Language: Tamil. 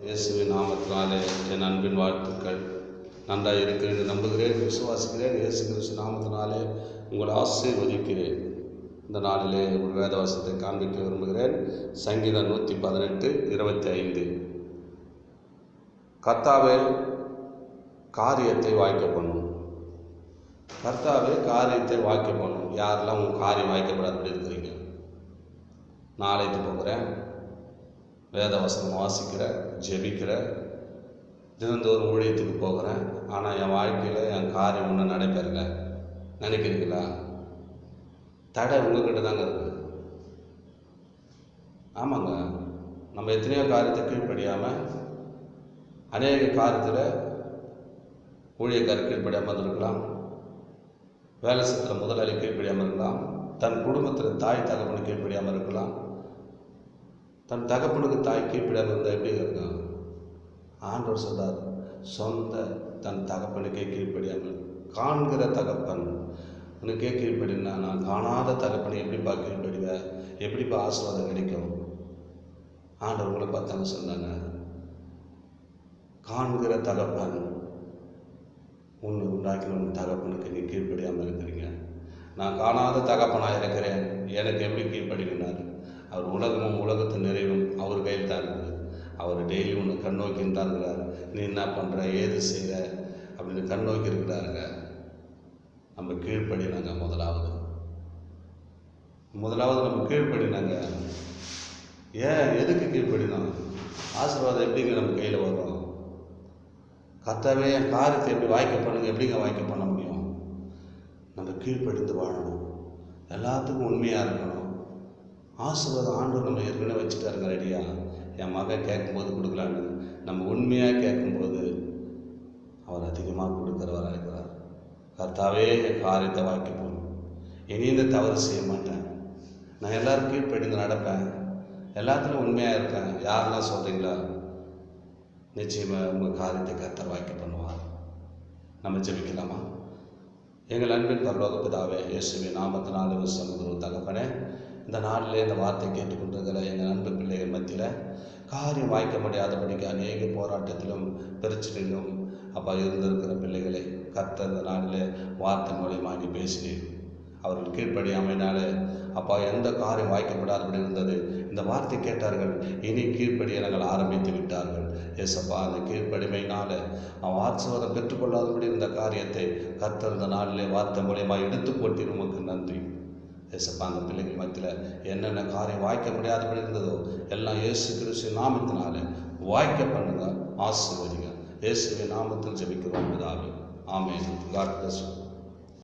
இயேசுவின் நாமத்தினாலே என் அன்பின் வாழ்த்துக்கள். நன்றாக இருக்கிறேன் நம்புகிறேன், விசுவாசிக்கிறேன். இயேசு கிறிஸ்து நாமத்தினாலே உங்களை ஆசீர்வதிக்கிறேன். இந்த நாளிலே ஒரு வேதவசனத்தை காண்பிக்க விரும்புகிறேன். சங்கீதம் 118:25. கர்த்தாவே காரியத்தை வாய்க்க பண்ணும். கர்த்தாவே காரியத்தை வாய்க்க பண்ணும். யாரெல்லாம் உங்கள் காரியம் வாய்க்கப்படாது இருக்கிறீங்க? நாளைக்கு போகிறேன், வேதவசனம் வாசிக்கிறேன், ஜெபிக்கிறேன், தினந்தோறும் ஊழியத்துக்கு போகிறேன், ஆனால் என் வாழ்க்கையில் என் காரியம் ஒன்றும் நடைபெறலை நினைக்கிறீங்களா? தடை உங்ககிட்ட தாங்க இருக்குது. ஆமாங்க, நம்ம எத்தனையோ காரியத்தை கீழ்ப்படியாமல், அநேக காரியத்தில் ஊழியக்காரர் கீழ்ப்படியாமல் இருக்கலாம், வேலை சத்தில் முதலாளி கீழ்ப்படியாமல் இருக்கலாம், தன் குடும்பத்தில் தாய் தகப்பனுக்கு கீழ்ப்படியாமல் இருக்கலாம். தன் தகப்பனுக்கு தாய் கீழ்ப்படியாமல் இருந்தால் எப்படி இருக்காங்க? ஆண்டவர் சொல்றார், சொந்த தன் தகப்பனுக்கே கீழ்ப்படியாமல் காண்கிற தகப்பன் உனக்கே கீழ்ப்படினா நான் காணாத தகப்பனை எப்படிப்பா கீழ்ப்படிவேன்? எப்படிப்பா ஆசீர்வாதம் கிடைக்கும்? ஆண்டவர் உங்களை பார்த்தாங்க சொன்னாங்க, காண்கிற தகப்பன் உன்னை உண்டாக்கின உன் தகப்பனுக்கு நீ கீழ்ப்படியாமல் இருக்கிறீங்க. நான் காணாத தகப்பனாக இருக்கிறேன், எனக்கு எப்படி கீழ்ப்படினார்? அவர் உலகமும் உலகத்தின் நிறைவும் அவர் கையில் தான் இருக்குது. அவர் டெய்லி ஒன்று கண்ணோக்கின்னு தான் இருக்கிறார். நீ என்ன பண்ணுற, ஏது செய்கிற அப்படின்னு கண்ணோக்கி இருக்கிறாருங்க. நம்ம கீழ்ப்படினாங்க. முதலாவது நம்ம கீழ்ப்படினாங்க. ஏன் எதுக்கு கீழ்ப்படினோம்? ஆசீர்வாதம் எப்படிங்க நம்ம கையில் வரும்? கர்த்தாவே என் காரியத்தை எப்படி வாய்க்க பண்ணுங்க, எப்படிங்க வாய்க்க பண்ண முடியும்? நம்ம கீழ்ப்படிந்து வாழணும், எல்லாத்துக்கும் உண்மையாக இருக்கணும். ஆசீர்வாதம் ஆண்டவர் நம்ம ஏற்கனவே வச்சுட்டாருங்க ரெடியாக. என் மகன் கேட்கும்போது கொடுக்கலான்னு நம்ம உண்மையாக கேட்கும்போது அவர் அதிகமாக கொடுக்குறவராக இருக்கிறார். கர்த்தாவே என் காரியத்தை வாய்க்க போகணும், இனி இந்த தவறு செய்ய மாட்டேன், நான் எல்லோரும் கீழ்ப்படிந்து நடப்பேன், எல்லாத்துலையும் உண்மையாக இருப்பேன். யாரெல்லாம் சொல்கிறீங்களா? நிச்சயமாக உங்கள் காரியத்தை கர்த்தர் வாய்க்க பண்ணுவார். நம்ம ஜெபிக்கலாமா? எங்கள் அன்பின் பரலோக பிதாவே, இயேசுவின் நாமத்தினாலே சமுதிர தகப்பனே, இந்த நாளிலே இந்த வார்த்தை கேட்டுக்கொண்டிருக்கிற எங்கள் அன்பு பிள்ளைகள் மத்தியில் காரியம் வாய்க்க முடியாதபடிக்கு அநேக போராட்டத்திலும் பிரச்சனையிலும் அப்பா இருந்திருக்கிற பிள்ளைகளை கர்த்தர் இந்த நாளிலே வார்த்தை மூலியமாக நீ பேசினீர். அவர்கள் கீழ்ப்படியாமையினாலே அப்பா எந்த காரியம் வாய்க்கப்படாதபடி இருந்தது. இந்த வார்த்தை கேட்டார்கள், இனி கீழ்ப்படியை நாங்கள் ஆரம்பித்து விட்டார்கள். ஏசப்பா, அந்த கீழ்ப்படிமையினால அவன் ஆசீர்வாதம் பெற்றுக்கொள்ளாதபடி இருந்த காரியத்தை கர்த்தர் இந்த நாளிலே வார்த்தை மூலியமாக எடுத்து போட்டு உமக்கு நன்றி. ஏசப்பா, அந்த பிள்ளைகள் மத்தியில் என்னென்ன காரியம் வாய்க்க முடியாதபடி இருந்ததோ எல்லாம் இயேசு கிறிஸ்து நாமத்தினால வாய்க்க பண்ணுங்க, ஆசீர்வதிங்க. இயேசுவின் நாமத்தில் ஜெபிக்கிறோம் பிதாவே, ஆமென். God bless you.